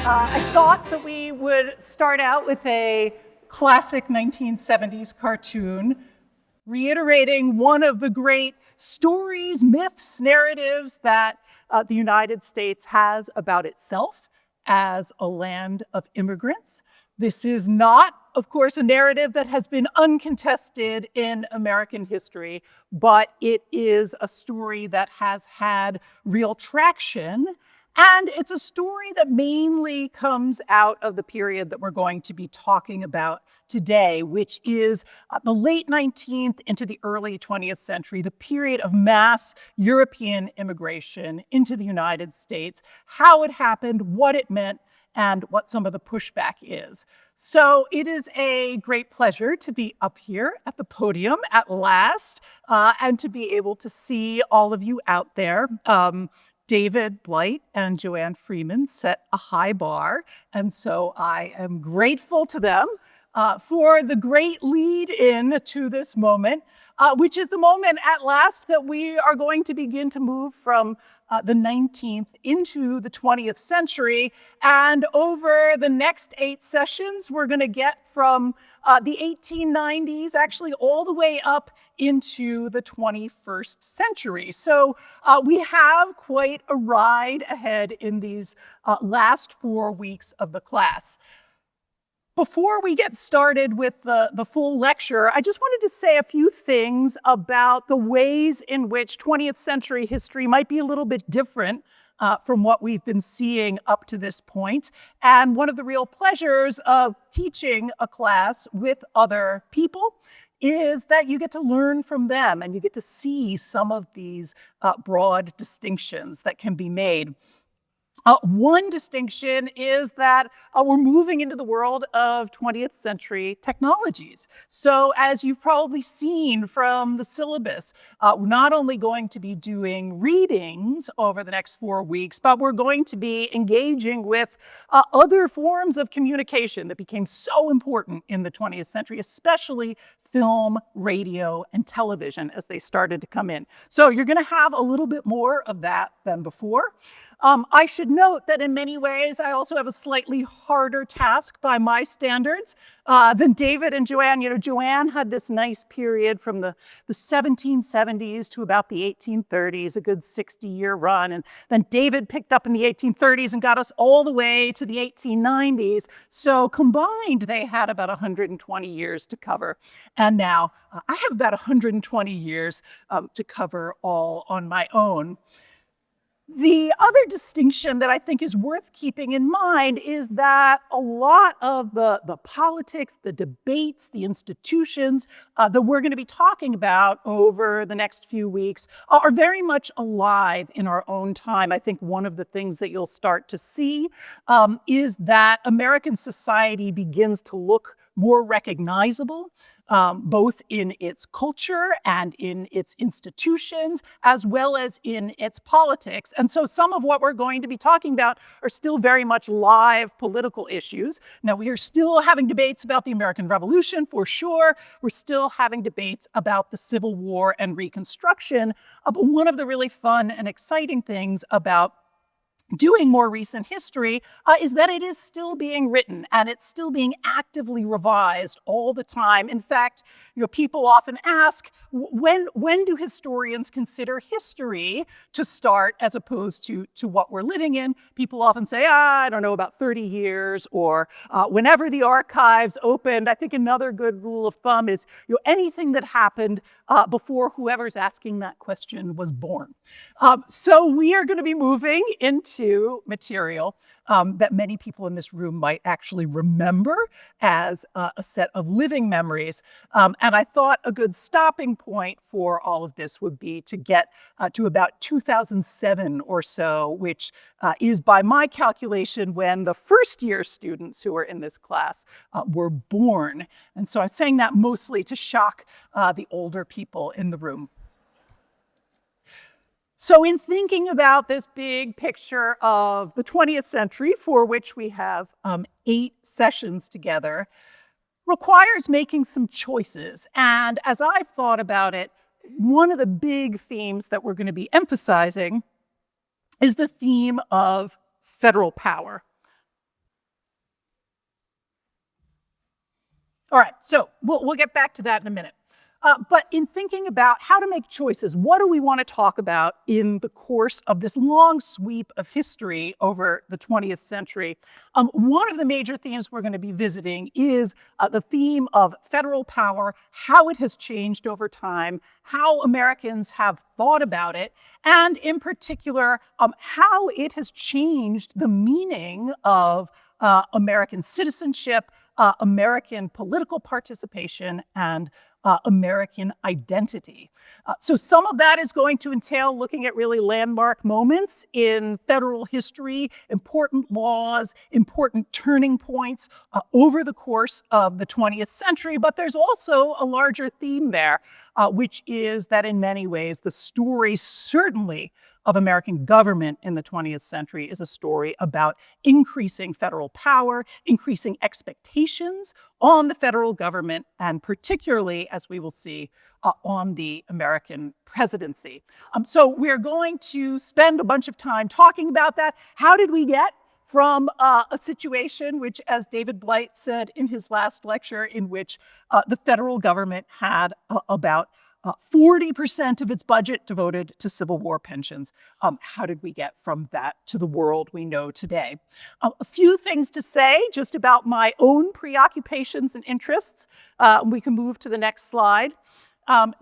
I thought that we would start out with a classic 1970s cartoon, reiterating one of the great stories, myths, narratives that the United States has about itself as a land of immigrants. This is not, of course, a narrative that has been uncontested in American history, but it is a story that has had real traction. And it's a story that mainly comes out of the period that we're going to be talking about today, which is the late 19th into the early 20th century, the period of mass European immigration into the United States, how it happened, what it meant, and what some of the pushback is. So it is a great pleasure to be up here at the podium at last, and to be able to see all of you out there. David, Blight, and Joanne Freeman set a high bar, and so I am grateful to them for the great lead in to this moment, which is the moment at last that we are going to begin to move from the 19th into the 20th century. And over the next 8 sessions, we're going to get from the 1890s actually all the way up into the 21st century. So we have quite a ride ahead in these last 4 weeks of the class. Before we get started with the full lecture, I just wanted to say a few things about the ways in which 20th century history might be a little bit different from what we've been seeing up to this point. And one of the real pleasures of teaching a class with other people is that you get to learn from them and you get to see some of these broad distinctions that can be made. One distinction is that we're moving into the world of 20th century technologies. So as you've probably seen from the syllabus, we're not only going to be doing readings over the next 4 weeks, but we're going to be engaging with other forms of communication that became so important in the 20th century, especially film, radio, and television as they started to come in. So you're going to have a little bit more of that than before. I should note that in many ways, I also have a slightly harder task by my standards than David and Joanne. You know, Joanne had this nice period from the 1770s to about the 1830s, a good 60-year run. And then David picked up in the 1830s and got us all the way to the 1890s. So combined, they had about 120 years to cover. And now I have about 120 years to cover all on my own. The other distinction that I think is worth keeping in mind is that a lot of the politics, the debates, the institutions that we're going to be talking about over the next few weeks are very much alive in our own time. I think one of the things that you'll start to see is that American society begins to look more recognizable, both in its culture and in its institutions, as well as in its politics. And so some of what we're going to be talking about are still very much live political issues. Now, we are still having debates about the American Revolution, for sure. We're still having debates about the Civil War and Reconstruction. But one of the really fun and exciting things about doing more recent history is that it is still being written and it's still being actively revised all the time. In fact, you know, people often ask, when do historians consider history to start as opposed to what we're living in? People often say, I don't know, about 30 years or whenever the archives opened. I think another good rule of thumb is, you know, anything that happened before whoever's asking that question was born. So we are going to be moving into material that many people in this room might actually remember as a set of living memories. And I thought a good stopping point for all of this would be to get to about 2007 or so, which is by my calculation when the first year students who are in this class were born. And so I'm saying that mostly to shock the older people in the room. So in thinking about this big picture of the 20th century, for which we have 8 sessions together, requires making some choices. And as I've thought about it, one of the big themes that we're going to be emphasizing is the theme of federal power. All right, so we'll get back to that in a minute. But in thinking about how to make choices, what do we want to talk about in the course of this long sweep of history over the 20th century? One of the major themes we're going to be visiting is the theme of federal power, how it has changed over time, how Americans have thought about it, and in particular, how it has changed the meaning of American citizenship, American political participation, and American identity. So some of that is going to entail looking at really landmark moments in federal history, important laws, important turning points over the course of the 20th century. But there's also a larger theme there, which is that in many ways, the story certainly of American government in the 20th century is a story about increasing federal power, increasing expectations on the federal government, and particularly, as we will see, on the American presidency. So we're going to spend a bunch of time talking about that. How did we get from a situation which, as David Blight said in his last lecture, in which the federal government had about 40% of its budget devoted to Civil War pensions. How did we get from that to the world we know today? A few things to say just about my own preoccupations and interests. We can move to the next slide.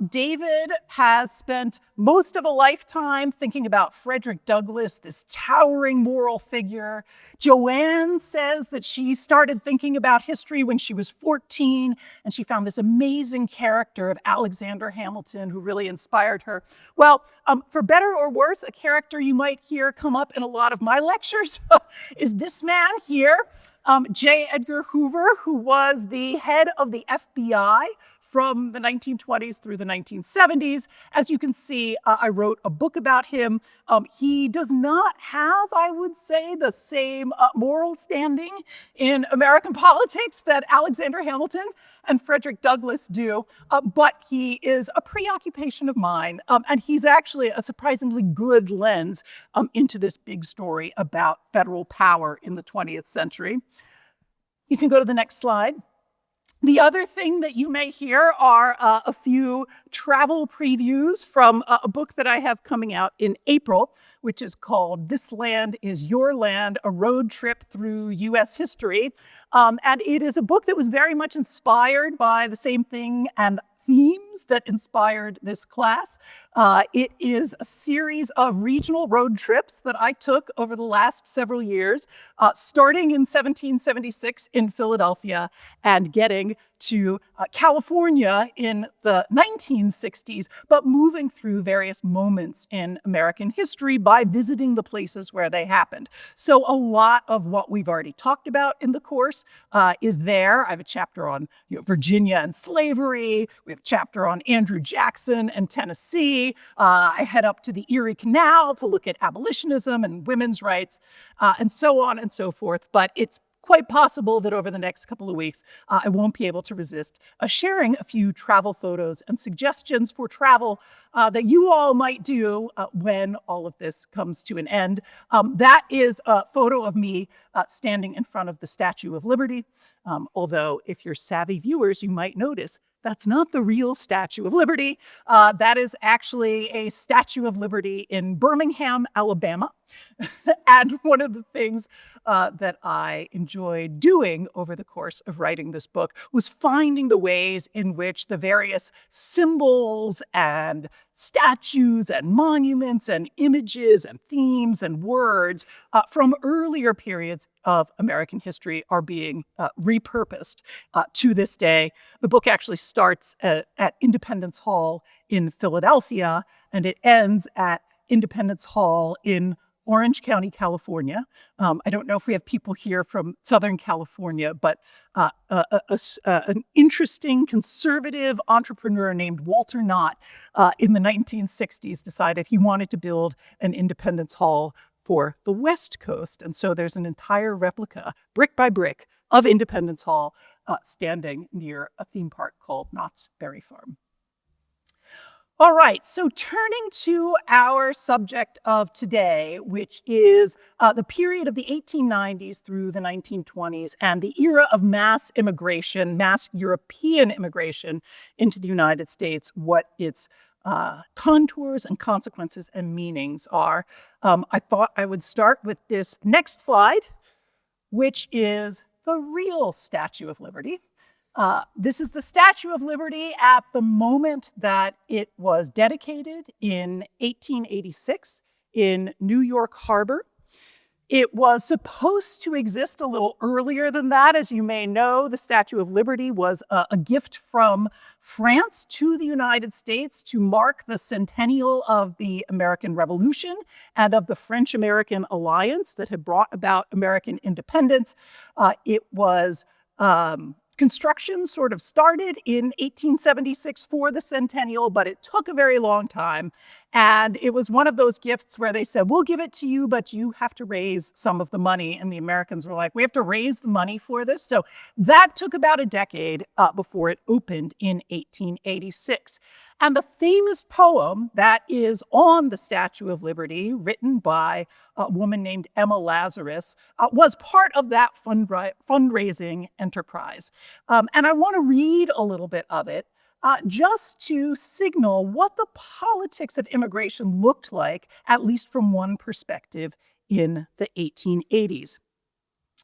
David has spent most of a lifetime thinking about Frederick Douglass, this towering moral figure. Joanne says that she started thinking about history when she was 14, and she found this amazing character of Alexander Hamilton who really inspired her. Well, for better or worse, a character you might hear come up in a lot of my lectures is this man here, J. Edgar Hoover, who was the head of the FBI from the 1920s through the 1970s. As you can see, I wrote a book about him. He does not have, I would say, the same moral standing in American politics that Alexander Hamilton and Frederick Douglass do, but he is a preoccupation of mine, and he's actually a surprisingly good lens into this big story about federal power in the 20th century. You can go to the next slide. The other thing that you may hear are a few travel previews from a book that I have coming out in April, which is called This Land is Your Land, A Road Trip Through U.S. History. And it is a book that was very much inspired by the same thing and themes that inspired this class. It is a series of regional road trips that I took over the last several years, starting in 1776 in Philadelphia and getting to California in the 1960s, but moving through various moments in American history by visiting the places where they happened. So a lot of what we've already talked about in the course is there. I have a chapter on Virginia and slavery. We have a chapter on Andrew Jackson and Tennessee. I head up to the Erie Canal to look at abolitionism and women's rights, and so on and so forth. But it's quite possible that over the next couple of weeks, I won't be able to resist sharing a few travel photos and suggestions for travel that you all might do when all of this comes to an end. That is a photo of me standing in front of the Statue of Liberty. Although if you're savvy viewers, you might notice that's not the real Statue of Liberty. That is actually a Statue of Liberty in Birmingham, Alabama. And one of the things that I enjoyed doing over the course of writing this book was finding the ways in which the various symbols and statues and monuments and images and themes and words from earlier periods of American history are being repurposed to this day. The book actually starts at Independence Hall in Philadelphia, and it ends at Independence Hall in Orange County, California. I don't know if we have people here from Southern California, but an interesting conservative entrepreneur named Walter Knott in the 1960s decided he wanted to build an Independence Hall for the West Coast. And so there's an entire replica, brick by brick, of Independence Hall standing near a theme park called Knott's Berry Farm. All right, so turning to our subject of today, which is the period of the 1890s through the 1920s and the era of mass immigration, mass European immigration into the United States, what its contours and consequences and meanings are. I thought I would start with this next slide, which is the real Statue of Liberty. This is the Statue of Liberty at the moment that it was dedicated in 1886 in New York Harbor. It was supposed to exist a little earlier than that. As you may know, the Statue of Liberty was a gift from France to the United States to mark the centennial of the American Revolution and of the French-American alliance that had brought about American independence. Construction sort of started in 1876 for the centennial, but it took a very long time. And it was one of those gifts where they said, we'll give it to you, but you have to raise some of the money. And the Americans were like, we have to raise the money for this. So that took about a decade before it opened in 1886. And the famous poem that is on the Statue of Liberty, written by a woman named Emma Lazarus, was part of that fundraising enterprise. And I want to read a little bit of it just to signal what the politics of immigration looked like, at least from one perspective, in the 1880s.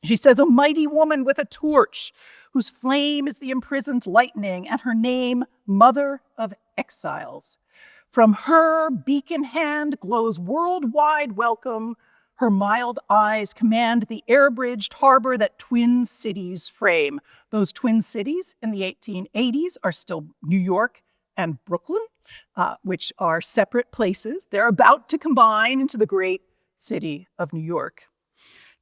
She says, a mighty woman with a torch, whose flame is the imprisoned lightning, and her name, Mother of Exiles. From her beacon hand glows worldwide welcome. Her mild eyes command the air-bridged harbor that twin cities frame. Those twin cities in the 1880s are still New York and Brooklyn, which are separate places. They're about to combine into the great city of New York.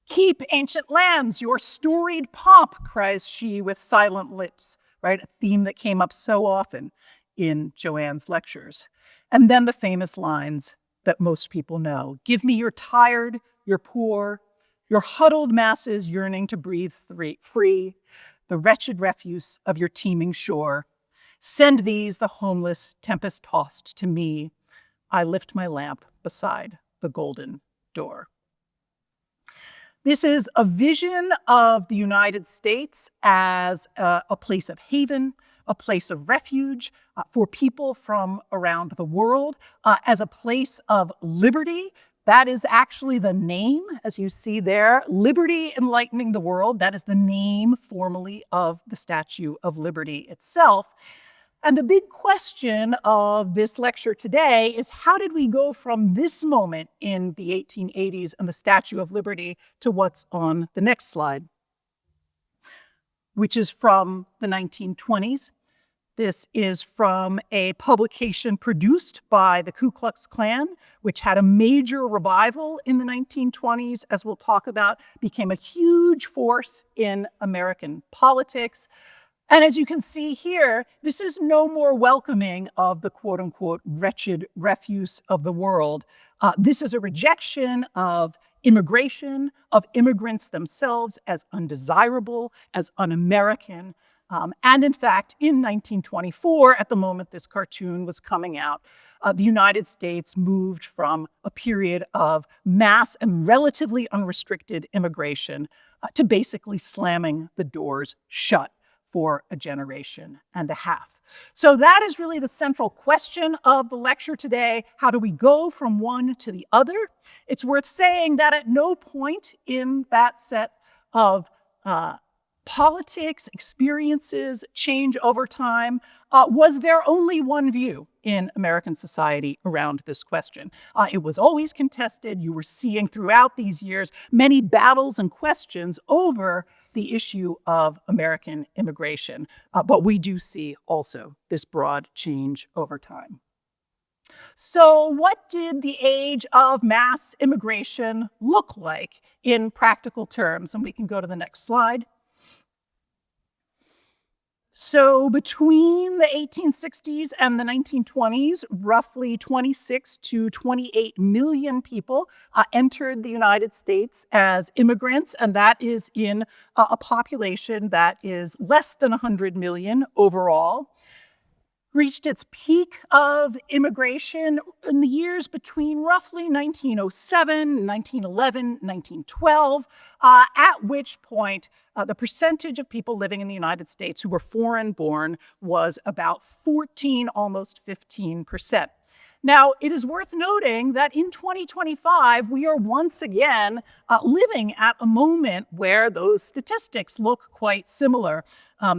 Keep, ancient lands, your storied pomp, cries she with silent lips, right? A theme that came up so often in Joanne's lectures. And then the famous lines that most people know. Give me your tired, your poor, your huddled masses yearning to breathe free, the wretched refuse of your teeming shore. Send these, the homeless, tempest-tossed, to me. I lift my lamp beside the golden door. This is a vision of the United States as a place of haven, a place of refuge for people from around the world, as a place of liberty. That is actually the name, as you see there, Liberty Enlightening the World. That is the name formally of the Statue of Liberty itself. And the big question of this lecture today is, how did we go from this moment in the 1880s and the Statue of Liberty to what's on the next slide, which is from the 1920s. This is from a publication produced by the Ku Klux Klan, which had a major revival in the 1920s, as we'll talk about, became a huge force in American politics. And as you can see here, this is no more welcoming of the quote unquote wretched refuse of the world. This is a rejection of immigration, of immigrants themselves as undesirable, as un-American. And in fact, in 1924, at the moment this cartoon was coming out, the United States moved from a period of mass and relatively unrestricted immigration to basically slamming the doors shut for a generation and a half. So that is really the central question of the lecture today. How do we go from one to the other? It's worth saying that at no point in that set of politics, experiences, change over time, was there only one view in American society around this question. It was always contested. You were seeing throughout these years many battles and questions over the issue of American immigration. But we do see also this broad change over time. So what did the age of mass immigration look like in practical terms? And we can go to the next slide. So between the 1860s and the 1920s, roughly 26 to 28 million people entered the United States as immigrants, and that is in a population that is less than 100 million overall. reached its peak of immigration in the years between roughly 1907, 1911, 1912, at which point the percentage of people living in the United States who were foreign-born was about 14, almost 15%. Now, it is worth noting that in 2025, we are once again living at a moment where those statistics look quite similar.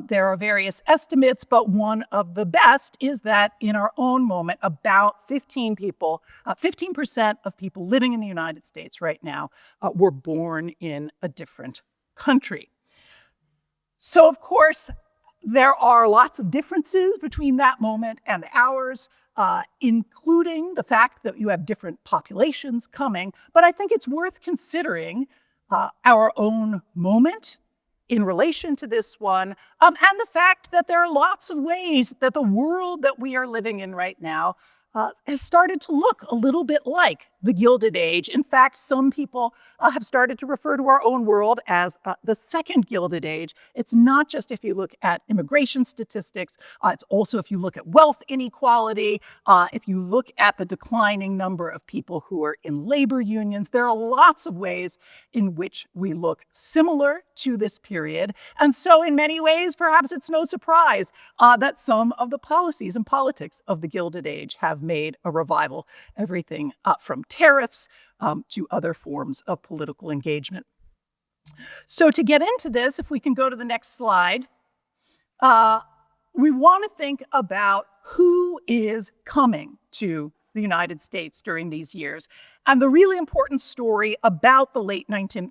There are various estimates, but one of the best is that in our own moment, about 15% of people living in the United States right now were born in a different country. So, of course, there are lots of differences between that moment and ours, including the fact that you have different populations coming. But I think it's worth considering our own moment in relation to this one, and the fact that there are lots of ways that the world that we are living in right now has started to look a little bit like the Gilded Age. In fact, some people have started to refer to our own world as the second Gilded Age. It's not just if you look at immigration statistics, it's also if you look at wealth inequality, if you look at the declining number of people who are in labor unions. There are lots of ways in which we look similar to this period. And so in many ways, perhaps it's no surprise that some of the policies and politics of the Gilded Age have made a revival. Everything from tariffs to other forms of political engagement. So to get into this, if we can go to the next slide, we want to think about who is coming to the United States during these years. And the really important story about the late 19th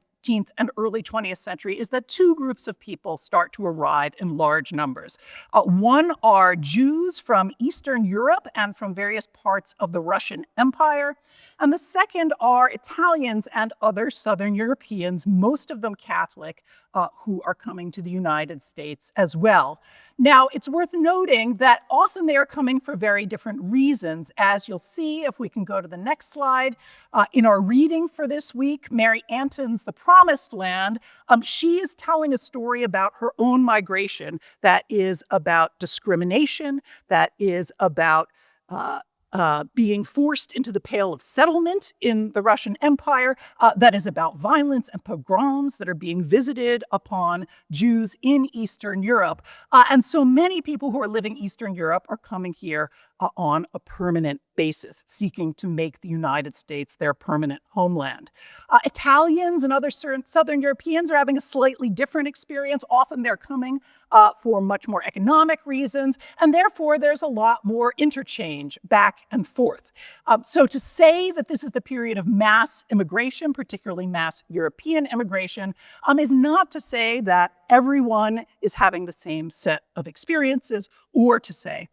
and early 20th century is that two groups of people start to arrive in large numbers. One are Jews from Eastern Europe and from various parts of the Russian Empire. And the second are Italians and other Southern Europeans, most of them Catholic, who are coming to the United States as well. Now, it's worth noting that often they are coming for very different reasons. As you'll see, if we can go to the next slide, in our reading for this week, Mary Anton's The Promised Land, she is telling a story about her own migration that is about discrimination, that is about being forced into the Pale of Settlement in the Russian Empire, that is about violence and pogroms that are being visited upon Jews in Eastern Europe. And so many people who are living in Eastern Europe are coming here on a permanent basis, seeking to make the United States their permanent homeland. Italians and other Southern Europeans are having a slightly different experience. Often they're coming for much more economic reasons, and therefore there's a lot more interchange back and forth. So to say that this is the period of mass immigration, particularly mass European immigration, is not to say that everyone is having the same set of experiences, or to say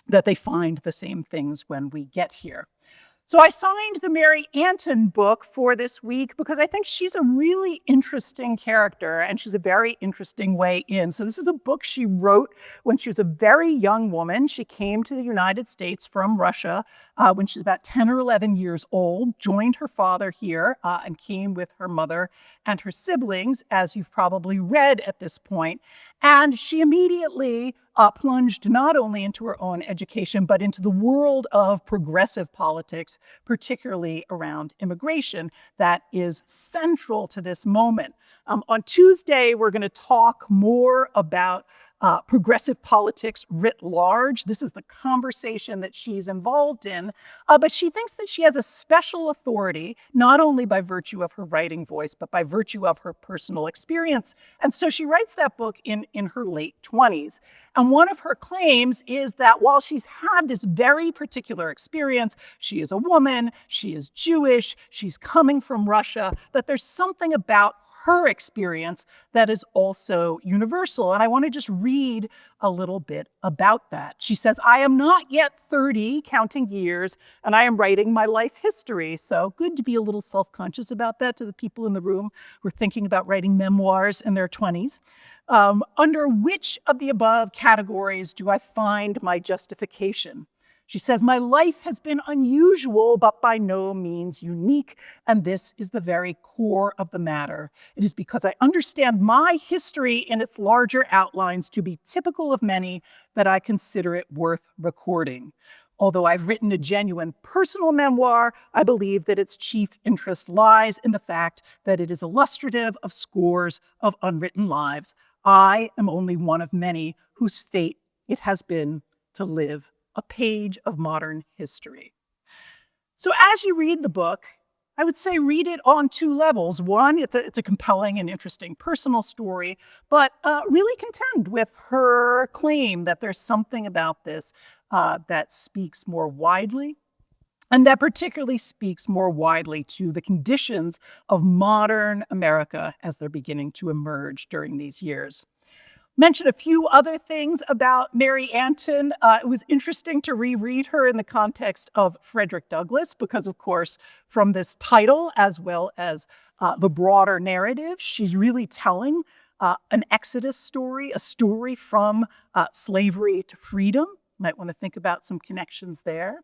that they find the same things when we get here. So I signed the Mary Anton book for this week because I think she's a really interesting character and she's a very interesting way in. So this is a book she wrote when she was a very young woman. She came to the United States from Russia when she was about 10 or 11 years old, joined her father here and came with her mother and her siblings, as you've probably read at this point. And she immediately plunged not only into her own education, but into the world of progressive politics, particularly around immigration, that is central to this moment. On Tuesday, we're going to talk more about progressive politics writ large. This is the conversation that she's involved in, but she thinks that she has a special authority, not only by virtue of her writing voice, but by virtue of her personal experience. And so she writes that book in her late 20s. And one of her claims is that while she's had this very particular experience, she is a woman, she is Jewish, she's coming from Russia, that there's something about her experience that is also universal. And I want to just read a little bit about that. She says, "I am not yet 30, counting years, and I am writing my life history." So good to be a little self-conscious about that to the people in the room who are thinking about writing memoirs in their 20s. Under which of the above categories do I find my justification? She says, "My life has been unusual, but by no means unique, and this is the very core of the matter. It is because I understand my history in its larger outlines to be typical of many that I consider it worth recording. Although I've written a genuine personal memoir, I believe that its chief interest lies in the fact that it is illustrative of scores of unwritten lives. I am only one of many whose fate it has been to live a page of modern history." So as you read the book, I would say read it on two levels. One, it's a compelling and interesting personal story, but really contend with her claim that there's something about this that speaks more widely, and that particularly speaks more widely to the conditions of modern America as they're beginning to emerge during these years. Mention a few other things about Mary Antin. It was interesting to reread her in the context of Frederick Douglass, because, of course, from this title, as well as the broader narrative, she's really telling an Exodus story, a story from slavery to freedom. Might want to think about some connections there.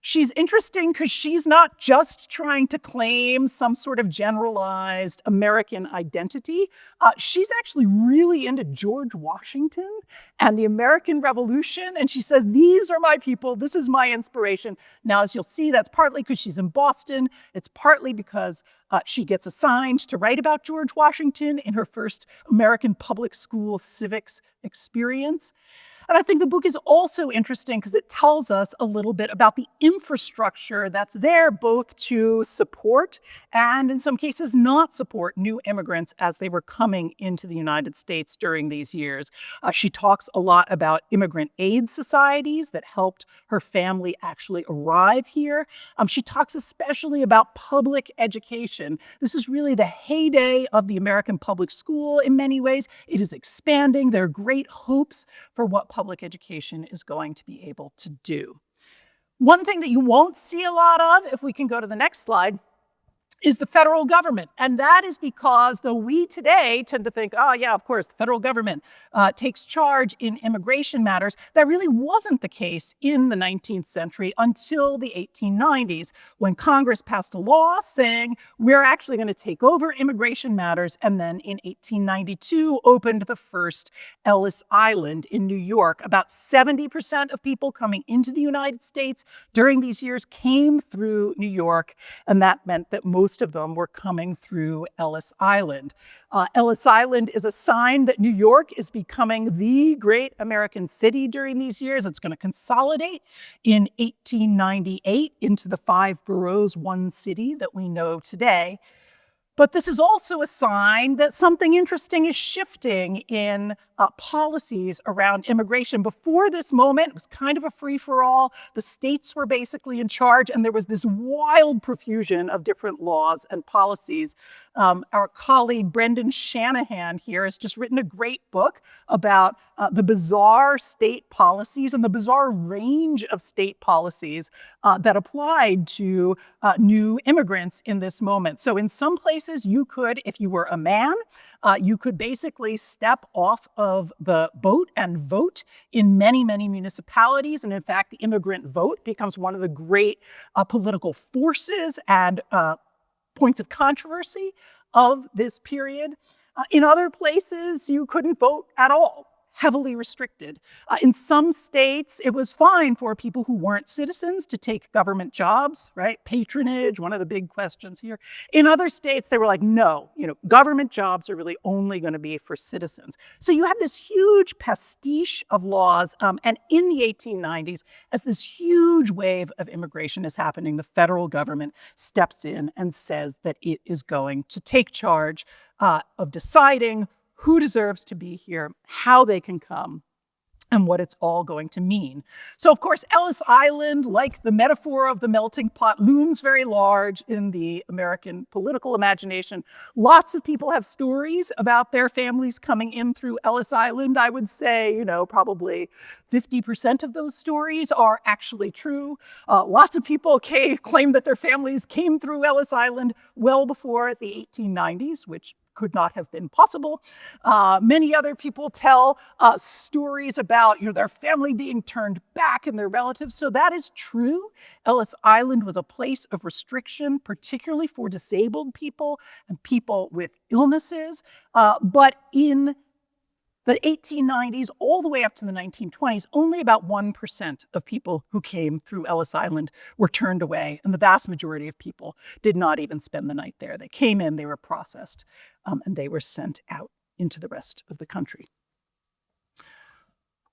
She's interesting because she's not just trying to claim some sort of generalized American identity. She's actually really into George Washington and the American Revolution. And she says, these are my people. This is my inspiration. Now, as you'll see, that's partly because she's in Boston. It's partly because she gets assigned to write about George Washington in her first American public school civics experience. And I think the book is also interesting because it tells us a little bit about the infrastructure that's there both to support and in some cases not support new immigrants as they were coming into the United States during these years. She talks a lot about immigrant aid societies that helped her family actually arrive here. She talks especially about public education. This is really the heyday of the American public school in many ways. It is expanding. There are great hopes for what public education is going to be able to do. One thing that you won't see a lot of, if we can go to the next slide, is the federal government. And that is because though we today tend to think, oh yeah, of course, the federal government takes charge in immigration matters, that really wasn't the case in the 19th century until the 1890s, when Congress passed a law saying we're actually going to take over immigration matters, and then in 1892 opened the first Ellis Island in New York. About 70% of people coming into the United States during these years came through New York, and that meant that most of them were coming through Ellis Island. Ellis Island is a sign that New York is becoming the great American city during these years. It's going to consolidate in 1898 into the 5 boroughs, 1 city that we know today. But this is also a sign that something interesting is shifting in policies around immigration. Before this moment, it was kind of a free-for-all. The states were basically in charge, and there was this wild profusion of different laws and policies. Our colleague Brendan Shanahan here has just written a great book about the bizarre state policies and the bizarre range of state policies that applied to new immigrants in this moment. So in some places, you could, if you were a man, you could basically step off of the boat and vote in many, many municipalities. And in fact, the immigrant vote becomes one of the great political forces and points of controversy of this period. In other places, you couldn't vote at all. Heavily restricted. In some states, it was fine for people who weren't citizens to take government jobs, right? Patronage, one of the big questions here. In other states, they were like, no, government jobs are really only going to be for citizens. So you have this huge pastiche of laws. And in the 1890s, as this huge wave of immigration is happening, the federal government steps in and says that it is going to take charge of deciding who deserves to be here, how they can come, and what it's all going to mean. So, of course, Ellis Island, like the metaphor of the melting pot, looms very large in the American political imagination. Lots of people have stories about their families coming in through Ellis Island. I would say, probably 50% of those stories are actually true. Lots of people claim that their families came through Ellis Island well before the 1890s, which could not have been possible. Many other people tell stories about their family being turned back and their relatives. So that is true. Ellis Island was a place of restriction, particularly for disabled people and people with illnesses. But in the 1890s, all the way up to the 1920s, only about 1% of people who came through Ellis Island were turned away, and the vast majority of people did not even spend the night there. They came in, they were processed, and they were sent out into the rest of the country.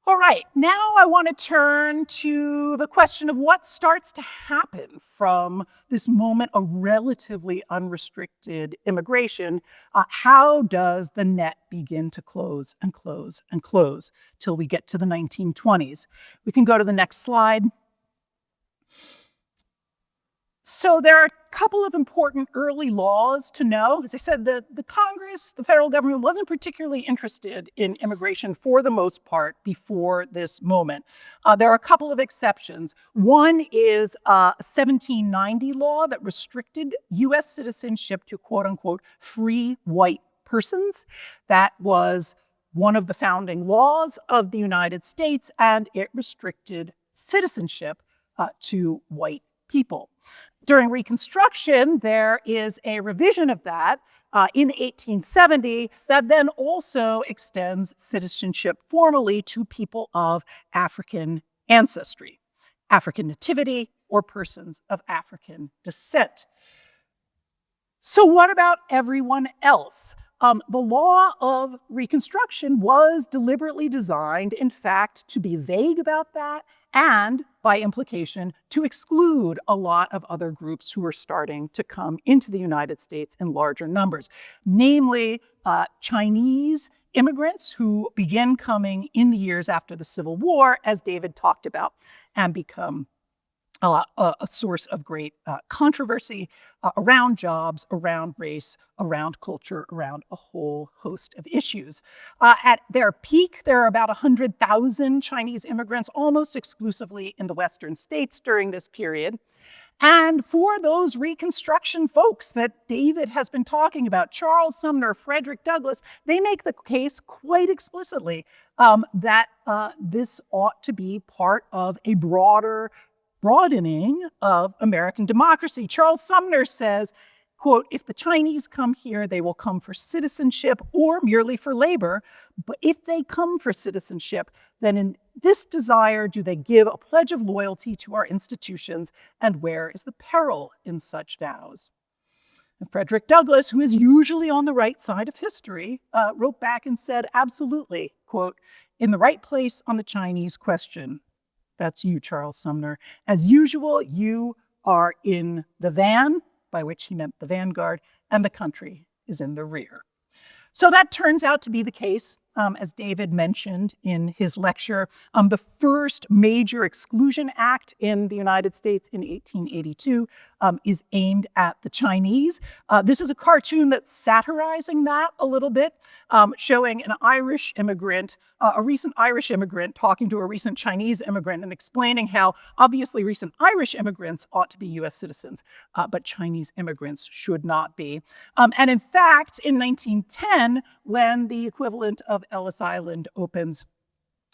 All right, now I want to turn to the question of what starts to happen from this moment of relatively unrestricted immigration. How does the net begin to close and close and close till we get to the 1920s? We can go to the next slide. So there are a couple of important early laws to know. As I said, the Congress, the federal government, wasn't particularly interested in immigration for the most part before this moment. There are a couple of exceptions. One is a 1790 law that restricted U.S. citizenship to quote-unquote free white persons. That was one of the founding laws of the United States, and it restricted citizenship to white people. During Reconstruction, there is a revision of that in 1870 that then also extends citizenship formally to people of African ancestry, African nativity, or persons of African descent. So what about everyone else? The law of Reconstruction was deliberately designed, in fact, to be vague about that and, by implication, to exclude a lot of other groups who were starting to come into the United States in larger numbers, namely Chinese immigrants who begin coming in the years after the Civil War, as David talked about, and become a source of great controversy around jobs, around race, around culture, around a whole host of issues. At their peak, there are about 100,000 Chinese immigrants, almost exclusively in the Western states during this period. And for those Reconstruction folks that David has been talking about, Charles Sumner, Frederick Douglass, they make the case quite explicitly that this ought to be part of a broadening of American democracy. Charles Sumner says, quote, "If the Chinese come here, they will come for citizenship or merely for labor. But if they come for citizenship, then in this desire do they give a pledge of loyalty to our institutions, and where is the peril in such vows?" And Frederick Douglass, who is usually on the right side of history, wrote back and said, absolutely, quote, "In the right place on the Chinese question." That's you, Charles Sumner. "As usual, you are in the van," by which he meant the vanguard, "and the country is in the rear." So that turns out to be the case, as David mentioned in his lecture. The first major exclusion act in the United States in 1882 is aimed at the Chinese. This is a cartoon that's satirizing that a little bit, showing an Irish immigrant, a recent Irish immigrant talking to a recent Chinese immigrant and explaining how obviously recent Irish immigrants ought to be U.S. citizens, but Chinese immigrants should not be. And in fact, in 1910, when the equivalent of Ellis Island opens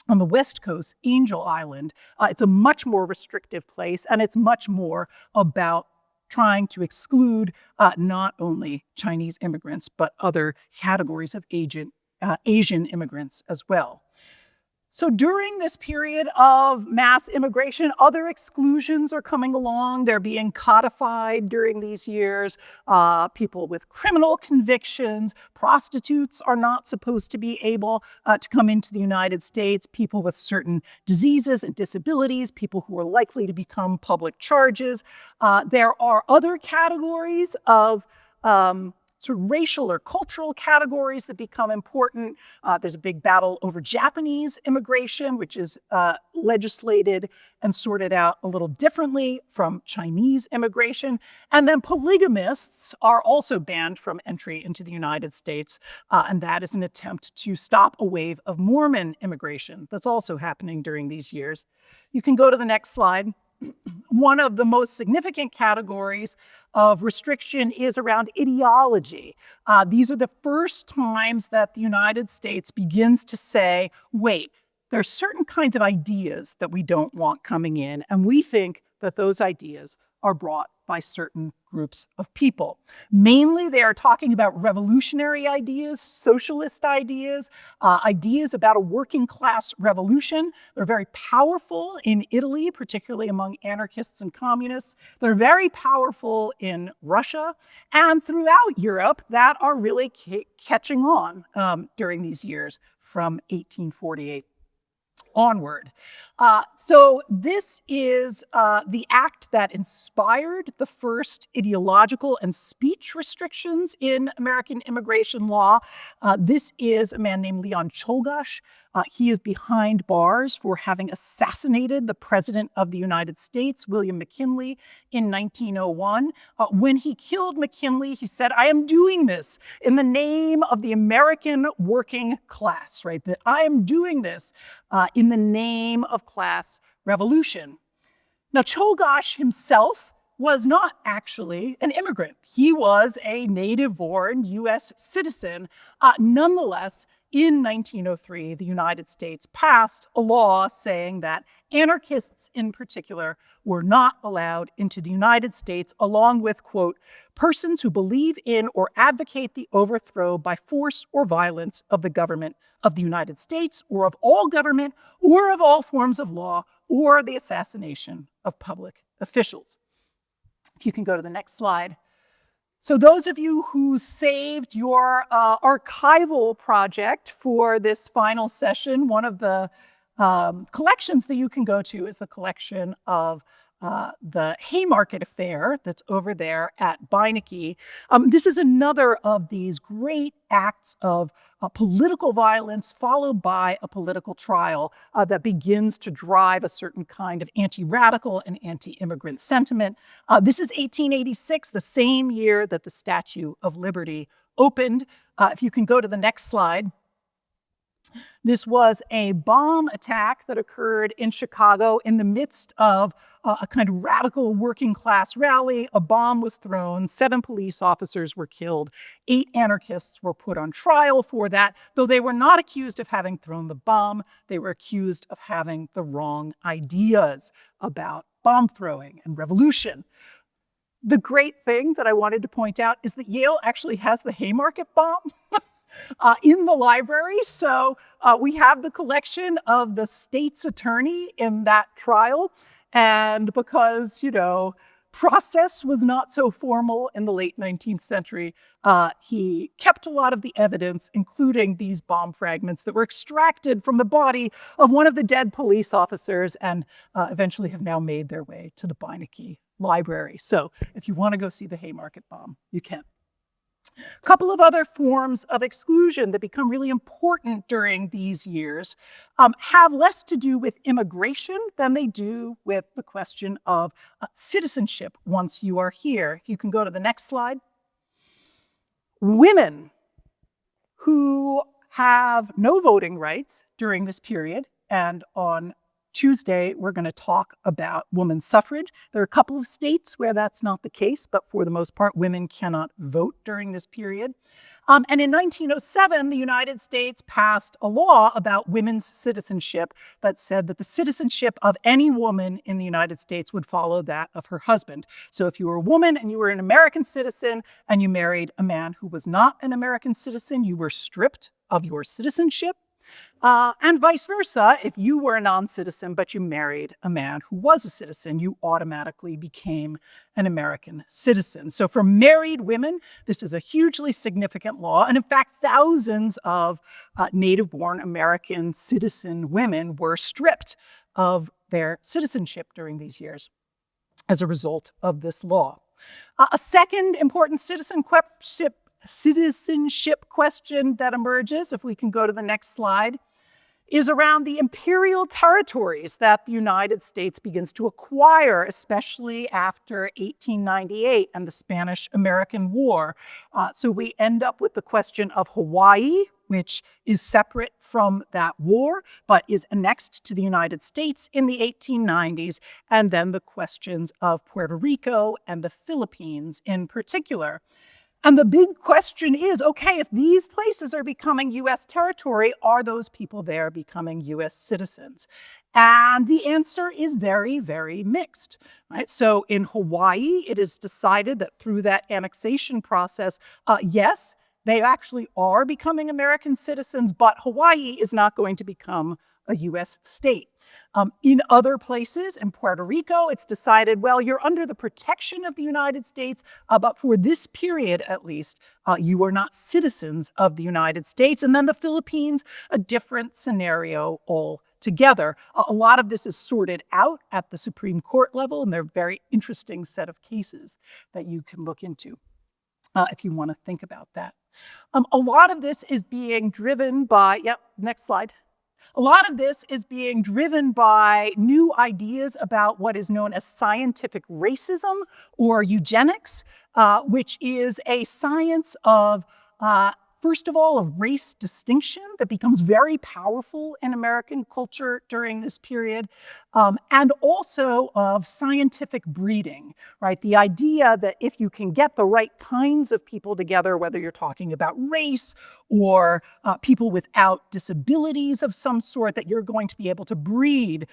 on the West Coast, Angel Island, it's a much more restrictive place, and it's much more about trying to exclude not only Chinese immigrants, but other categories of Asian immigrants as well. So during this period of mass immigration, other exclusions are coming along. They're being codified during these years. People with criminal convictions, prostitutes are not supposed to be able to come into the United States. People with certain diseases and disabilities, people who are likely to become public charges. There are other categories of sort of racial or cultural categories that become important. There's a big battle over Japanese immigration, which is legislated and sorted out a little differently from Chinese immigration. And then polygamists are also banned from entry into the United States. And that is an attempt to stop a wave of Mormon immigration that's also happening during these years. You can go to the next slide. One of the most significant categories of restriction is around ideology. These are the first times that the United States begins to say, wait, there are certain kinds of ideas that we don't want coming in, and we think that those ideas are brought by certain groups of people. Mainly, they are talking about revolutionary ideas, socialist ideas, ideas about a working class revolution. They're very powerful in Italy, particularly among anarchists and communists. They're very powerful in Russia and throughout Europe that are really catching on during these years from 1848 onward. So this is the act that inspired the first ideological and speech restrictions in American immigration law. This is a man named Leon Czolgosz. He is behind bars for having assassinated the President of the United States, William McKinley, in 1901. When he killed McKinley, he said, I am doing this in the name of the American working class, right? That I am doing this in the name of class revolution. Now, Czolgosz himself was not actually an immigrant. He was a native-born U.S. citizen. Nonetheless, in 1903, the United States passed a law saying that anarchists in particular were not allowed into the United States, along with, quote, persons who believe in or advocate the overthrow by force or violence of the government of the United States, or of all government, or of all forms of law, or the assassination of public officials. If you can go to the next slide. So those of you who saved your archival project for this final session, one of the collections that you can go to is the collection of the Haymarket Affair that's over there at Beinecke. This is another of these great acts of political violence followed by a political trial that begins to drive a certain kind of anti-radical and anti-immigrant sentiment. This is 1886, the same year that the Statue of Liberty opened. If you can go to the next slide. This was a bomb attack that occurred in Chicago in the midst of a kind of radical working class rally. A bomb was thrown, 7 police officers were killed, 8 anarchists were put on trial for that, though they were not accused of having thrown the bomb. They were accused of having the wrong ideas about bomb throwing and revolution. The great thing that I wanted to point out is that Yale actually has the Haymarket bomb. In the library. So we have the collection of the state's attorney in that trial. And because, process was not so formal in the late 19th century, he kept a lot of the evidence, including these bomb fragments that were extracted from the body of one of the dead police officers and eventually have now made their way to the Beinecke Library. So if you want to go see the Haymarket bomb, you can. A couple of other forms of exclusion that become really important during these years have less to do with immigration than they do with the question of citizenship once you are here. If you can go to the next slide. Women who have no voting rights during this period, and on Tuesday, we're going to talk about women's suffrage. There are a couple of states where that's not the case, but for the most part, women cannot vote during this period. And in 1907, the United States passed a law about women's citizenship that said that the citizenship of any woman in the United States would follow that of her husband. So if you were a woman and you were an American citizen and you married a man who was not an American citizen, you were stripped of your citizenship. And vice versa, if you were a non-citizen but you married a man who was a citizen, you automatically became an American citizen. So for married women, this is a hugely significant law. And in fact, thousands of native-born American citizen women were stripped of their citizenship during these years as a result of this law. A second important citizenship question that emerges, if we can go to the next slide, is around the imperial territories that the United States begins to acquire, especially after 1898 and the Spanish-American War. So we end up with the question of Hawaii, which is separate from that war, but is annexed to the United States in the 1890s, and then the questions of Puerto Rico and the Philippines in particular. And the big question is, okay, if these places are becoming U.S. territory, are those people there becoming U.S. citizens? And the answer is very, very mixed, right? So in Hawaii, it is decided that through that annexation process, yes, they actually are becoming American citizens, but Hawaii is not going to become a U.S. state. In other places, in Puerto Rico, it's decided, well, you're under the protection of the United States, but for this period at least, you are not citizens of the United States. And then the Philippines, a different scenario altogether. A lot of this is sorted out at the Supreme Court level, and they're a very interesting set of cases that you can look into if you want to think about that. A lot of this is being driven by, next slide. A lot of this is being driven by new ideas about what is known as scientific racism or eugenics, which is a science of, first of all, of race distinction that becomes very powerful in American culture during this period, and also of scientific breeding, right? The idea that if you can get the right kinds of people together, whether you're talking about race or people without disabilities of some sort, that you're going to be able to breed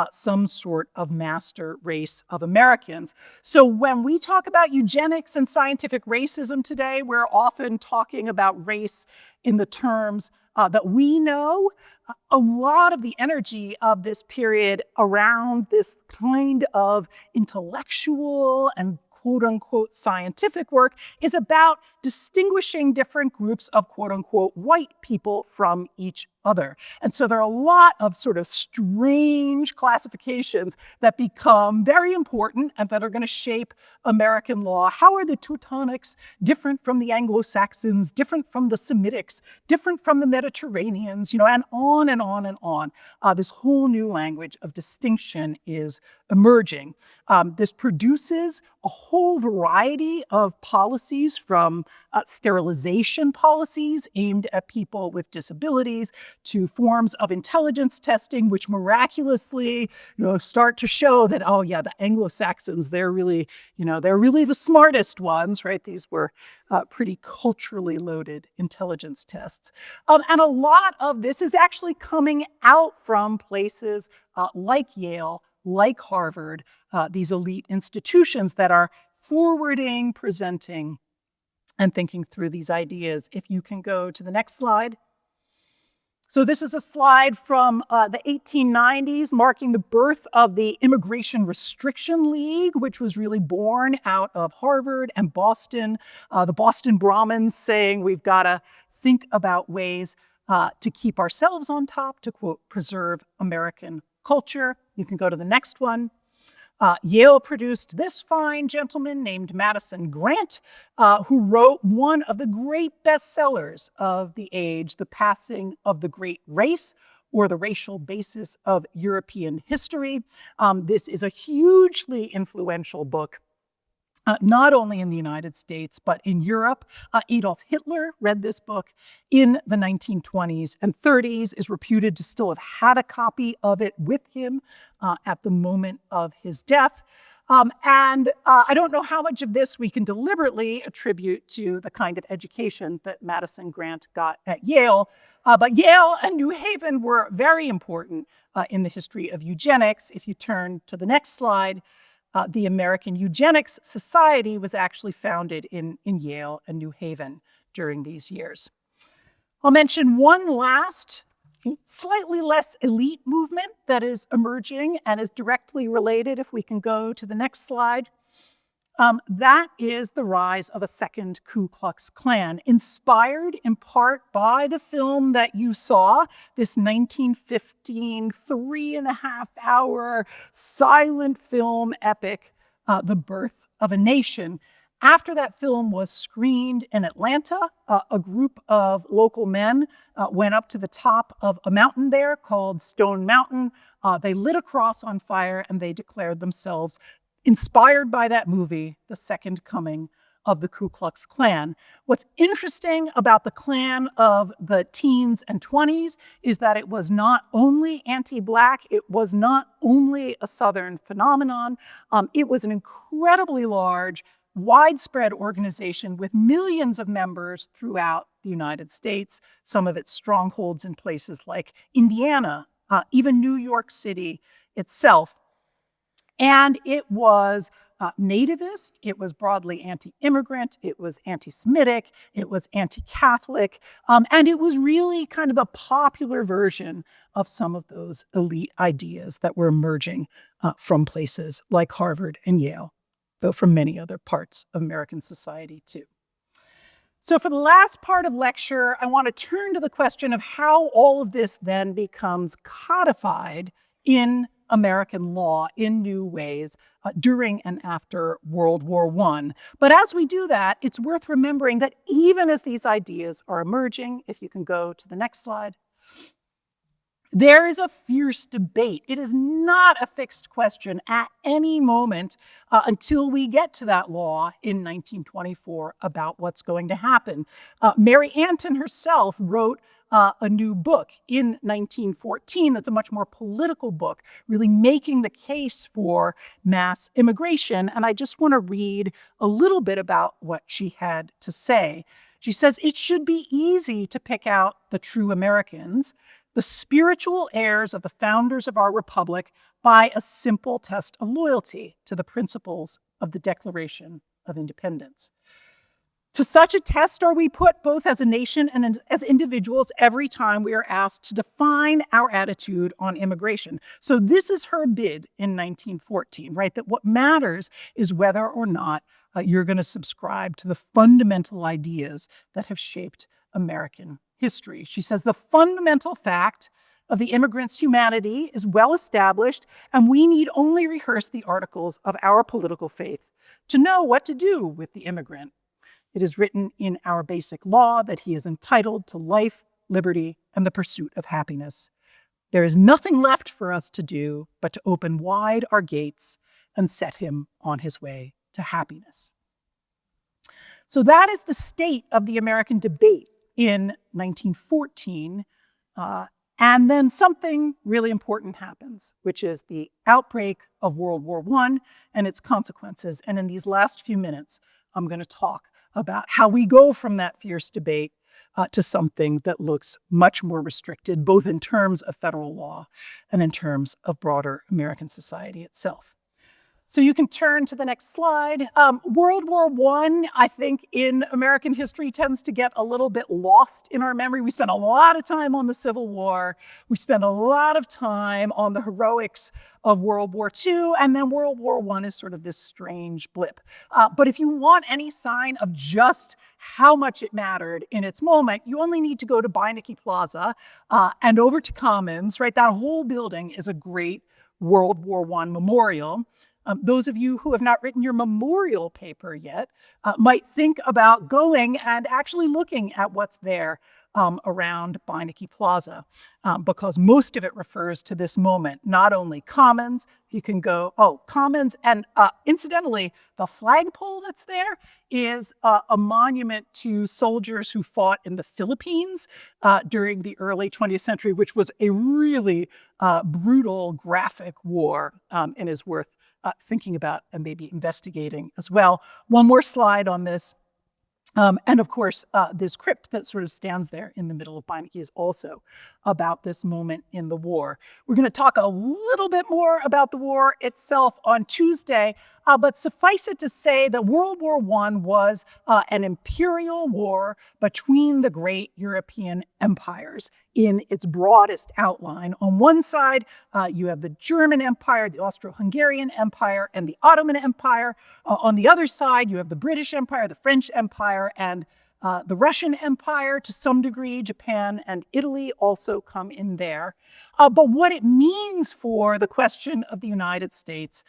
some sort of master race of Americans. So when we talk about eugenics and scientific racism today, we're often talking about race in the terms that we know. A lot of the energy of this period around this kind of intellectual and quote-unquote scientific work is about distinguishing different groups of quote-unquote white people from each other. And so there are a lot of sort of strange classifications that become very important and that are going to shape American law. How are the Teutonics different from the Anglo-Saxons, different from the Semitics, different from the Mediterraneans, and on and on and on. This whole new language of distinction is emerging. This produces a whole variety of policies, from sterilization policies aimed at people with disabilities to forms of intelligence testing, which miraculously, start to show that, oh yeah, the Anglo-Saxons, they're really the smartest ones, right? These were pretty culturally loaded intelligence tests. And a lot of this is actually coming out from places like Yale, like Harvard, these elite institutions that are forwarding, presenting, and thinking through these ideas. If you can go to the next slide. So this is a slide from the 1890s, marking the birth of the Immigration Restriction League, which was really born out of Harvard and Boston. The Boston Brahmins saying we've got to think about ways to keep ourselves on top, to quote, preserve American culture. You can go to the next one. Yale produced this fine gentleman named Madison Grant, who wrote one of the great bestsellers of the age, The Passing of the Great Race, or The Racial Basis of European History. This is a hugely influential book, not only in the United States, but in Europe. Adolf Hitler read this book in the 1920s and 30s, is reputed to still have had a copy of it with him at the moment of his death. And I don't know how much of this we can deliberately attribute to the kind of education that Madison Grant got at Yale, but Yale and New Haven were very important in the history of eugenics. If you turn to the next slide, the American Eugenics Society was actually founded in Yale and New Haven during these years. I'll mention one last, slightly less elite movement that is emerging and is directly related, if we can go to the next slide. That is the rise of a second Ku Klux Klan, inspired in part by the film that you saw, this 1915 3.5-hour silent film epic, The Birth of a Nation. After that film was screened in Atlanta, a group of local men went up to the top of a mountain there called Stone Mountain. They lit a cross on fire and they declared themselves, inspired by that movie, the second coming of the Ku Klux Klan. What's interesting about the Klan of the teens and 20s is that it was not only anti-Black, it was not only a Southern phenomenon, it was an incredibly large, widespread organization with millions of members throughout the United States, some of its strongholds in places like Indiana, even New York City itself. And it was nativist, it was broadly anti-immigrant, it was anti-Semitic, it was anti-Catholic, and it was really kind of a popular version of some of those elite ideas that were emerging from places like Harvard and Yale, though from many other parts of American society too. So for the last part of lecture, I want to turn to the question of how all of this then becomes codified in American law in new ways during and after World War I. But as we do that, it's worth remembering that even as these ideas are emerging, if you can go to the next slide, there is a fierce debate. It is not a fixed question at any moment until we get to that law in 1924 about what's going to happen. Mary Antin herself wrote a new book in 1914 that's a much more political book, really making the case for mass immigration. And I just want to read a little bit about what she had to say. She says, "It should be easy to pick out the true Americans, the spiritual heirs of the founders of our republic, by a simple test of loyalty to the principles of the Declaration of Independence. To such a test are we put both as a nation and as individuals every time we are asked to define our attitude on immigration." So this is her bid in 1914, right? That what matters is whether or not you're going to subscribe to the fundamental ideas that have shaped American history. She says, "The fundamental fact of the immigrant's humanity is well established, and we need only rehearse the articles of our political faith to know what to do with the immigrant. It is written in our basic law that he is entitled to life, liberty, and the pursuit of happiness. There is nothing left for us to do but to open wide our gates and set him on his way to happiness." So that is the state of the American debate in 1914. And then something really important happens, which is the outbreak of World War I and its consequences. And in these last few minutes, I'm going to talk about how we go from that fierce debate to something that looks much more restricted, both in terms of federal law and in terms of broader American society itself. So you can turn to the next slide. World War I think, in American history tends to get a little bit lost in our memory. We spent a lot of time on the Civil War. We spent a lot of time on the heroics of World War II, and then World War I is sort of this strange blip. But if you want any sign of just how much it mattered in its moment, you only need to go to Beinecke Plaza and over to Commons, right? That whole building is a great World War I memorial. Those of you who have not written your memorial paper yet might think about going and actually looking at what's there around Beinecke Plaza, because most of it refers to this moment. Not only Commons, you can go, Commons, and incidentally, the flagpole that's there is a monument to soldiers who fought in the Philippines during the early 20th century, which was a really brutal, graphic war, and is worth thinking about and maybe investigating as well. One more slide on this. And of course, this crypt that sort of stands there in the middle of Beinecke is also about this moment in the war. We're going to talk a little bit more about the war itself on Tuesday, but suffice it to say that World War I was an imperial war between the great European empires in its broadest outline. On one side, you have the German Empire, the Austro-Hungarian Empire, and the Ottoman Empire. On the other side, you have the British Empire, the French Empire, and The Russian Empire, to some degree, Japan and Italy also come in there. But what it means for the question of the United States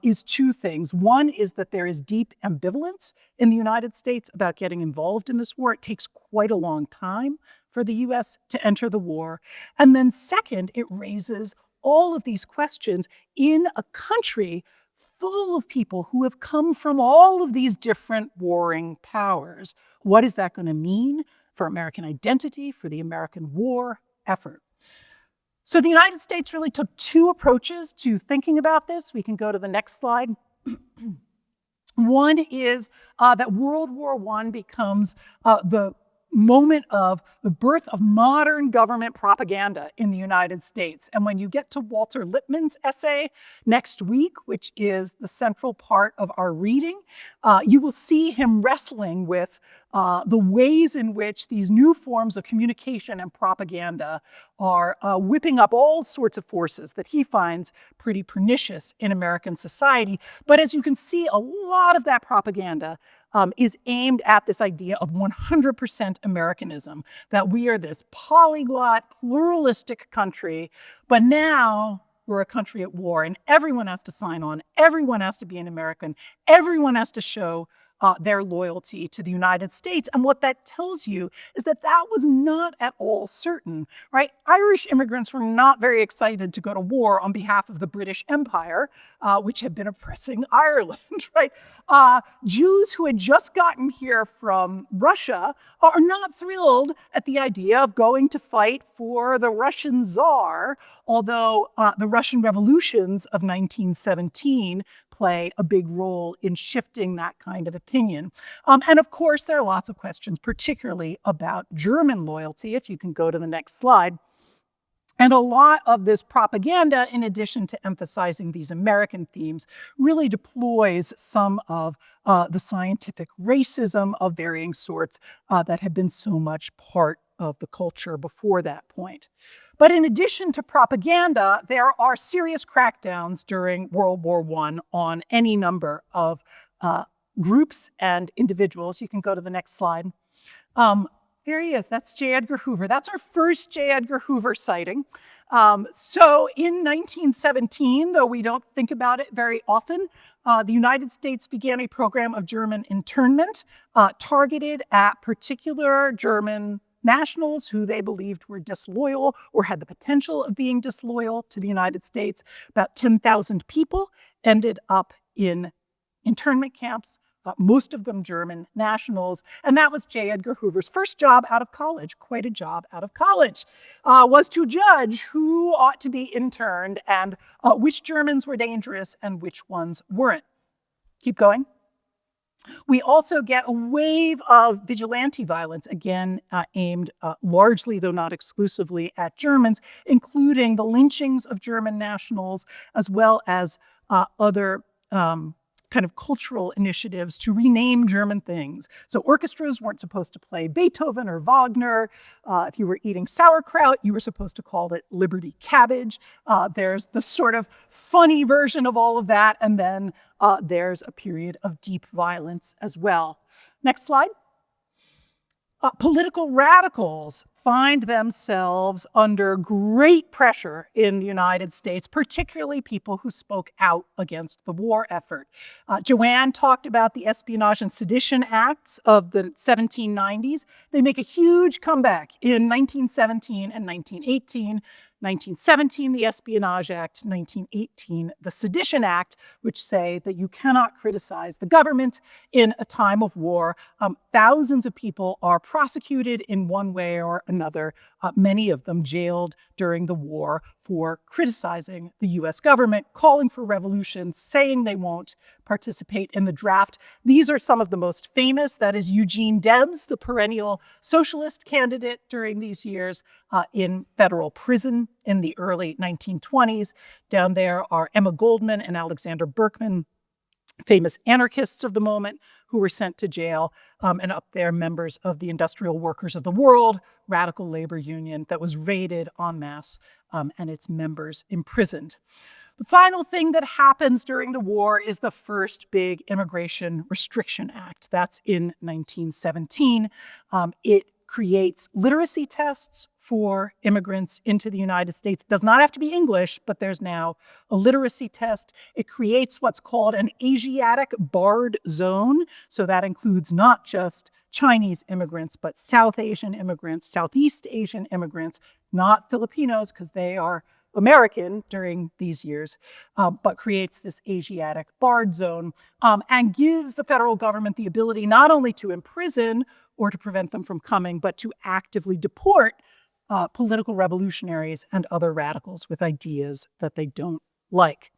is two things. One is that there is deep ambivalence in the United States about getting involved in this war. It takes quite a long time for the US to enter the war. And then second, it raises all of these questions in a country full of people who have come from all of these different warring powers. What is that going to mean for American identity, for the American war effort? So the United States really took two approaches to thinking about this. We can go to the next slide. One is that World War I becomes the moment of the birth of modern government propaganda in the United States. And when you get to Walter Lippmann's essay next week, which is the central part of our reading, you will see him wrestling with the ways in which these new forms of communication and propaganda are whipping up all sorts of forces that he finds pretty pernicious in American society. But as you can see, a lot of that propaganda is aimed at this idea of 100% Americanism, that we are this polyglot, pluralistic country, but now we're a country at war and everyone has to sign on, everyone has to be an American, everyone has to show their loyalty to the United States. And what that tells you is that that was not at all certain, right? Irish immigrants were not very excited to go to war on behalf of the British Empire, which had been oppressing Ireland, right? Jews who had just gotten here from Russia are not thrilled at the idea of going to fight for the Russian Tsar, although the Russian revolutions of 1917 play a big role in shifting that kind of opinion. And of course, there are lots of questions, particularly about German loyalty, if you can go to the next slide. And a lot of this propaganda, in addition to emphasizing these American themes, really deploys some of the scientific racism of varying sorts that had been so much part of the culture before that point. But in addition to propaganda, there are serious crackdowns during World War I on any number of groups and individuals. You can go to the next slide. There he is. That's J. Edgar Hoover. That's our first J. Edgar Hoover sighting. So in 1917, though we don't think about it very often, the United States began a program of German internment targeted at particular German nationals who they believed were disloyal or had the potential of being disloyal to the United States. About 10,000 people ended up in internment camps, most of them German nationals. And that was J. Edgar Hoover's first job out of college, quite a job out of college, was to judge who ought to be interned and which Germans were dangerous and which ones weren't. Keep going. We also get a wave of vigilante violence, again, aimed largely, though not exclusively, at Germans, including the lynchings of German nationals, as well as other kind of cultural initiatives to rename German things. So orchestras weren't supposed to play Beethoven or Wagner. If you were eating sauerkraut, you were supposed to call it Liberty Cabbage. There's the sort of funny version of all of that, and then there's a period of deep violence as well. Next slide. Political radicals find themselves under great pressure in the United States, particularly people who spoke out against the war effort. Joanne talked about the Espionage and Sedition Acts of the 1790s. They make a huge comeback in 1917 and 1918. 1917, the Espionage Act, 1918, the Sedition Act, which say that you cannot criticize the government in a time of war. Thousands of people are prosecuted in one way or another, many of them jailed during the war for criticizing the US government, calling for revolution, saying they won't participate in the draft. These are some of the most famous. That is Eugene Debs, the perennial socialist candidate during these years, in federal prison in the early 1920s. Down there are Emma Goldman and Alexander Berkman, famous anarchists of the moment who were sent to jail, and up there members of the Industrial Workers of the World, radical labor union that was raided en masse and its members imprisoned. The final thing that happens during the war is the first big Immigration Restriction Act. That's in 1917. It creates literacy tests for immigrants into the United States. It does not have to be English, but there's now a literacy test. It creates what's called an Asiatic barred zone. So that includes not just Chinese immigrants, but South Asian immigrants, Southeast Asian immigrants, not Filipinos, because they are American during these years, but creates this Asiatic barred zone and gives the federal government the ability not only to imprison or to prevent them from coming, but to actively deport political revolutionaries and other radicals with ideas that they don't like.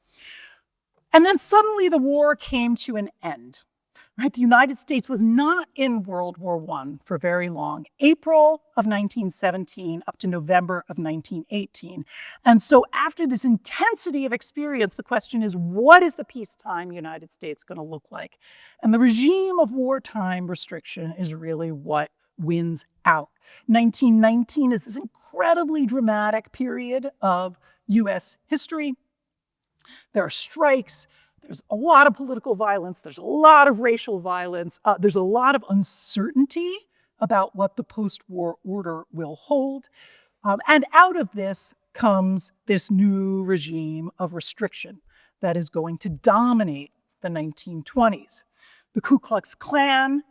And then suddenly the war came to an end. Right? The United States was not in World War I for very long, April of 1917 up to November of 1918. And so after this intensity of experience, the question is, what is the peacetime United States going to look like? And the regime of wartime restriction is really what wins out. 1919 is this incredibly dramatic period of U.S. history. There are strikes. There's a lot of political violence. There's a lot of racial violence. There's a lot of uncertainty about what the post-war order will hold. And out of this comes this new regime of restriction that is going to dominate the 1920s. The Ku Klux Klan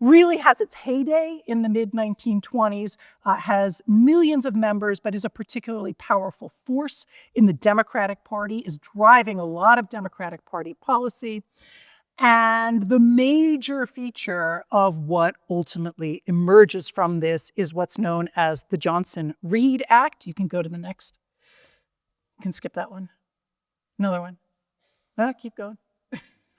really has its heyday in the mid-1920s, has millions of members, but is a particularly powerful force in the Democratic Party, is driving a lot of Democratic Party policy. And the major feature of what ultimately emerges from this is what's known as the Johnson-Reed Act. You can go to the next. You can skip that one. Another one. Keep going.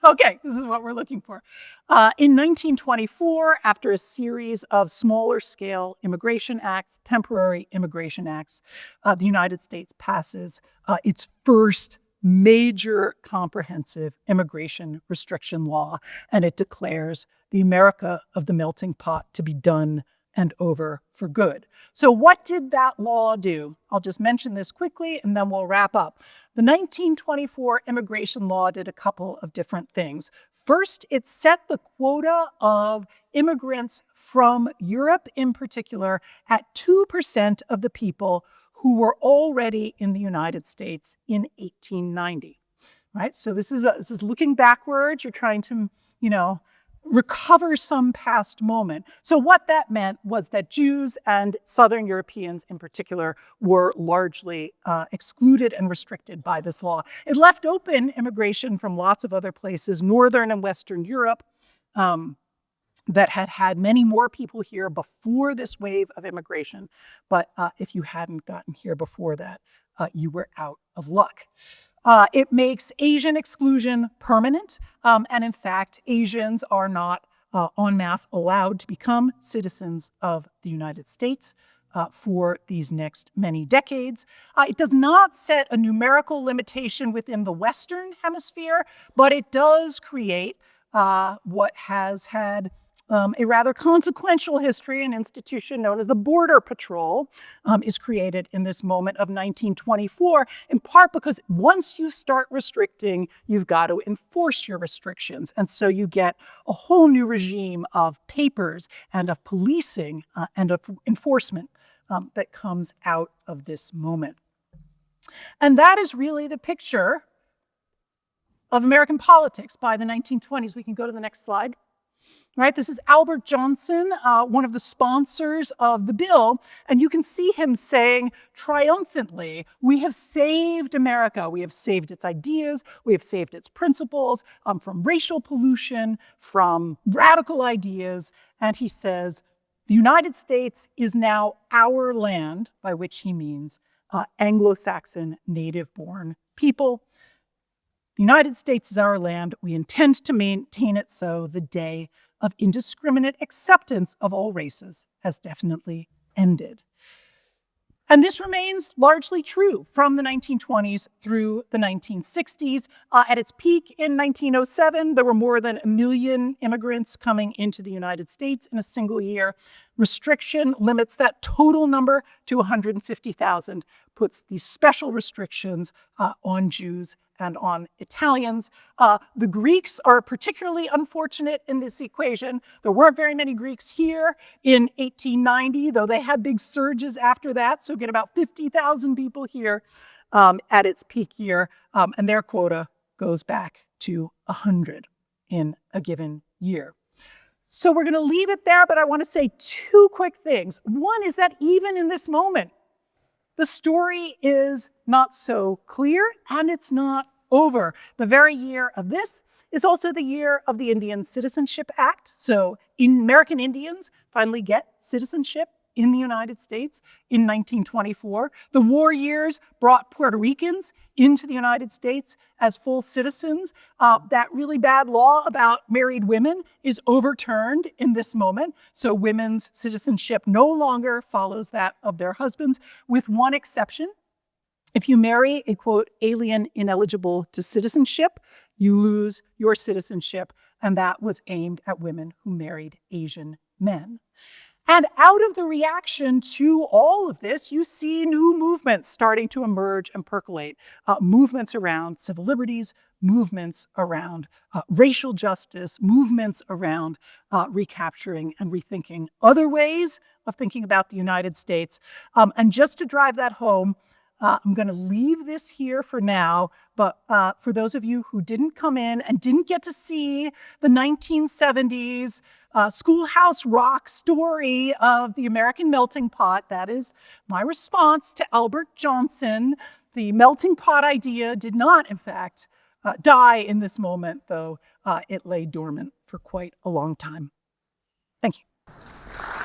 Okay, this is what we're looking for. In 1924, after a series of smaller scale immigration acts, temporary immigration acts, the United States passes its first major comprehensive immigration restriction law, and it declares the America of the melting pot to be done and over for good. So what did that law do? I'll just mention this quickly and then we'll wrap up. The 1924 immigration law did a couple of different things. First, it set the quota of immigrants from Europe in particular at 2% of the people who were already in the United States in 1890. Right? So this is looking backwards. You're trying to, recover some past moment. So what that meant was that Jews and Southern Europeans in particular were largely excluded and restricted by this law. It left open immigration from lots of other places, Northern and Western Europe, that had had many more people here before this wave of immigration. But if you hadn't gotten here before that, you were out of luck. It makes Asian exclusion permanent, and in fact, Asians are not en masse allowed to become citizens of the United States for these next many decades. It does not set a numerical limitation within the Western Hemisphere, but it does create what has had a rather consequential history. An institution known as the Border Patrol is created in this moment of 1924, in part because once you start restricting, you've got to enforce your restrictions. And so you get a whole new regime of papers and of policing and of enforcement that comes out of this moment. And that is really the picture of American politics by the 1920s. We can go to the next slide. Right, this is Albert Johnson, one of the sponsors of the bill, and you can see him saying triumphantly, we have saved America, we have saved its ideas, we have saved its principles from racial pollution, from radical ideas, and he says, the United States is now our land, by which he means Anglo-Saxon native-born people. The United States is our land, we intend to maintain it so the day of indiscriminate acceptance of all races has definitely ended. And this remains largely true from the 1920s through the 1960s. At its peak in 1907, there were more than 1 million immigrants coming into the United States in a single year. Restriction limits that total number to 150,000, puts these special restrictions on Jews and on Italians. The Greeks are particularly unfortunate in this equation. There weren't very many Greeks here in 1890, though they had big surges after that, so get about 50,000 people here at its peak year, and their quota goes back to 100 in a given year. So we're going to leave it there, but I want to say two quick things. One is that even in this moment, the story is not so clear, and it's not over. The very year of this is also the year of the Indian Citizenship Act. So American Indians finally get citizenship in the United States in 1924. The war years brought Puerto Ricans into the United States as full citizens. That really bad law about married women is overturned in this moment. So women's citizenship no longer follows that of their husbands, with one exception. If you marry a, quote, alien ineligible to citizenship, you lose your citizenship. And that was aimed at women who married Asian men. And out of the reaction to all of this, you see new movements starting to emerge and percolate. Movements around civil liberties, movements around racial justice, movements around recapturing and rethinking other ways of thinking about the United States. And just to drive that home, I'm going to leave this here for now, but for those of you who didn't come in and didn't get to see the 1970s schoolhouse rock story of the American melting pot, that is my response to Albert Johnson. The melting pot idea did not, in fact, die in this moment, though it lay dormant for quite a long time. Thank you.